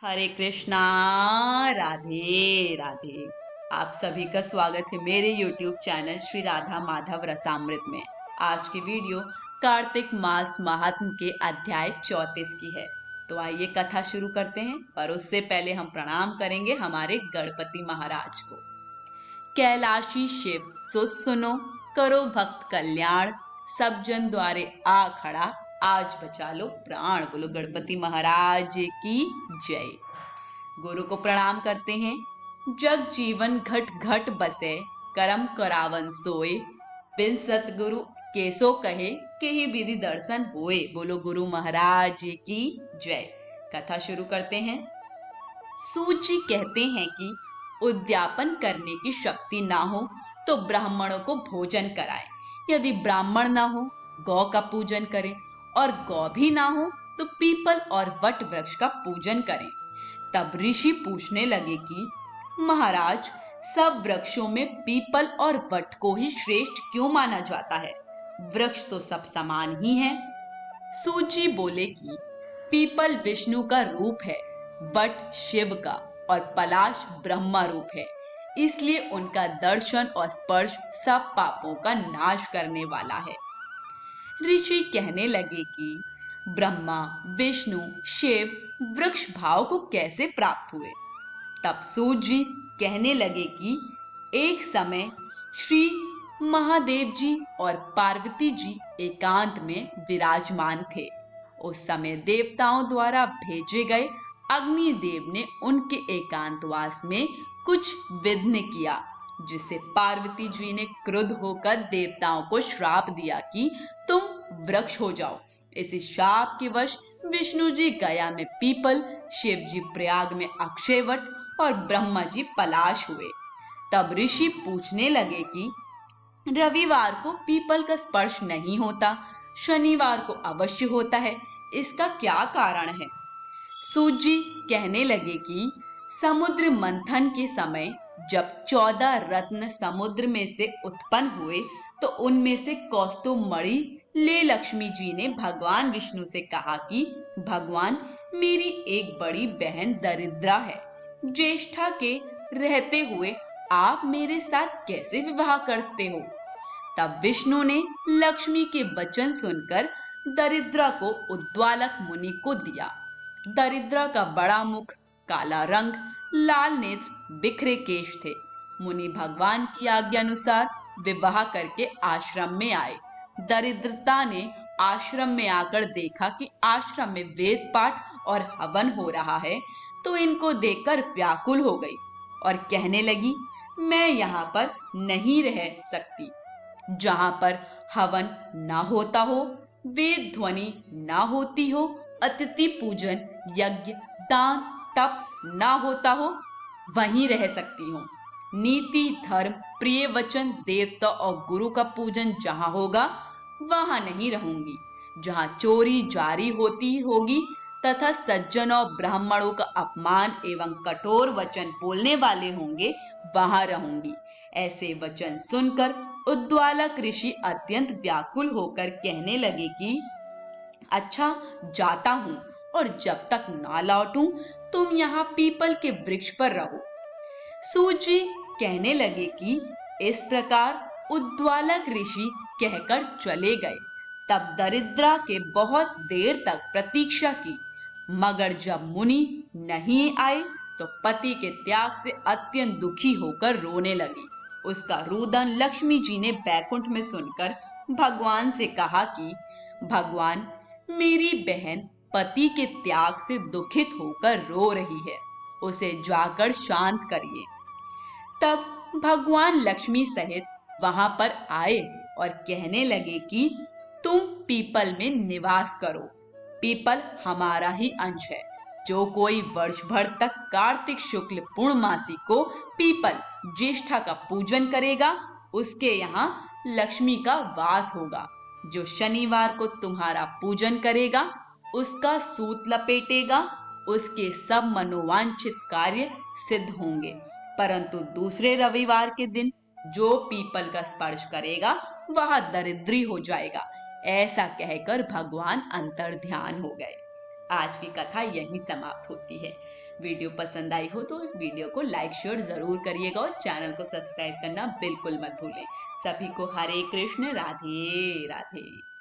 हरे कृष्णा। राधे राधे। आप सभी का स्वागत है मेरे YouTube चैनल श्री राधा माधव रसामृत में। आज की वीडियो कार्तिक मास महात्म के अध्याय 34 की है। तो आइए कथा शुरू करते हैं, पर उससे पहले हम प्रणाम करेंगे हमारे गणपति महाराज को। कैलाशी शिव सो सुनो, करो भक्त कल्याण, सब जन द्वारे आ खड़ा, आज बचा लो प्राण। बोलो गणपति महाराज की जय। गुरु को प्रणाम करते हैं। जग जीवन घट घट बसे, करम करावन सोए, बिन सतगुरु केसो कहे, के ही विधि दर्शन होए। बोलो गुरु महाराज की जय। कथा शुरू करते हैं। सूत जी कहते हैं कि उद्यापन करने की शक्ति ना हो तो ब्राह्मणों को भोजन कराए। यदि ब्राह्मण ना हो, गौ का पूजन करें, और गौ भी ना हो तो पीपल और वट वृक्ष का पूजन करें। तब ऋषि पूछने लगे कि महाराज, सब वृक्षों में पीपल और वट को ही श्रेष्ठ क्यों माना जाता है? वृक्ष तो सब समान ही हैं। सूत बोले कि पीपल विष्णु का रूप है, वट शिव का और पलाश ब्रह्मा रूप है, इसलिए उनका दर्शन और स्पर्श सब पापों का नाश करने वाला है। ऋषि कहने लगे कि ब्रह्मा विष्णु शिव वृक्ष भाव को कैसे प्राप्त हुए? तब सूत जी कहने लगे कि एक समय श्री महादेव जी और पार्वती जी एकांत में विराजमान थे। उस समय देवताओं द्वारा भेजे गए अग्निदेव ने उनके एकांतवास में कुछ विघ्न किया, जिससे पार्वती जी ने क्रुद्ध होकर देवताओं को श्राप दिया कि तुम वृक्ष हो जाओ। इसी शाप के वश विष्णु जी गया में पीपल, शिव जी प्रयाग में अक्षयवट और ब्रह्मा जी पलाश हुए। तब ऋषि पूछने लगे कि रविवार को पीपल का स्पर्श नहीं होता, शनिवार को अवश्य होता है, इसका क्या कारण है? सूत जी कहने लगे कि समुद्र मंथन के समय जब 14 रत्न समुद्र में से उत्पन्न हुए तो उनमें से कौस्तुभमणि ले लक्ष्मी जी ने भगवान विष्णु से कहा कि भगवान, मेरी एक बड़ी बहन दरिद्रा है, ज्येष्ठा के रहते हुए आप मेरे साथ कैसे विवाह करते हो? तब विष्णु ने लक्ष्मी के वचन सुनकर दरिद्रा को उद्वालक मुनि को दिया। दरिद्रा का बड़ा मुख, काला रंग, लाल नेत्र, बिखरे केश थे। मुनि भगवान की आज्ञा अनुसार विवाह करके आश्रम में आए। दरिद्रता ने आश्रम में आकर देखा कि आश्रम में वेद पाठ और हवन हो रहा है, तो इनको देखकर व्याकुल हो गई और कहने लगी, मैं यहाँ पर नहीं रह सकती। जहां पर हवन ना होता हो, वेद ध्वनि ना होती हो, अतिथि पूजन, यज्ञ, दान, तप ना होता हो, वहीं रह सकती हूँ। नीति, धर्म, प्रिय वचन, देवता और गुरु का पूजन जहां होगा वहां नहीं रहूंगी। जहां चोरी जारी होती होगी तथा सज्जन और ब्राह्मणों का अपमान एवं कठोर वचन बोलने वाले होंगे, वहां रहूंगी। ऐसे वचन सुनकर उद्वालक ऋषि अत्यंत व्याकुल होकर कहने लगे कि अच्छा, जाता हूं, और जब तक ना लौटूं तुम यहाँ पीपल के वृक्ष पर रहो। सूत जी कहने लगे कि इस प्रकार उद्वालक ऋषि कहकर चले गए। तब दरिद्रा के बहुत देर तक प्रतीक्षा की, मगर जब मुनि नहीं आए तो पति के त्याग से अत्यंत दुखी होकर रोने लगी। उसका रुदन लक्ष्मी जी ने बैकुंठ में सुनकर भगवान से कहा कि भगवान, मेरी बहन पति के त्याग से दुखित होकर रो रही है, उसे जाकर शांत करिए। तब भगवान लक्ष्मी सहित वहां पर आए और कहने लगे कि तुम पीपल में निवास करो। पीपल हमारा ही अंश है। जो कोई वर्ष भर तक कार्तिक शुक्ल पूर्णमासी को पीपल ज्येष्ठा का पूजन करेगा, उसके यहाँ लक्ष्मी का वास होगा। जो शनिवार को तुम्हारा पूजन करेगा, उसका सूत लपेटेगा, उसके सब मनोवांछित कार्य सिद्ध होंगे। परंतु दूसरे रविवार के दिन जो पीपल का स्पर्श करेगा वह दरिद्री हो जाएगा। ऐसा कहकर भगवान अंतर्ध्यान हो गए। आज की कथा यहीं समाप्त होती है। वीडियो पसंद आई हो तो वीडियो को लाइक शेयर जरूर करिएगा और चैनल को सब्सक्राइब करना बिल्कुल मत भूलें। सभी को हरे कृष्ण, राधे राधे।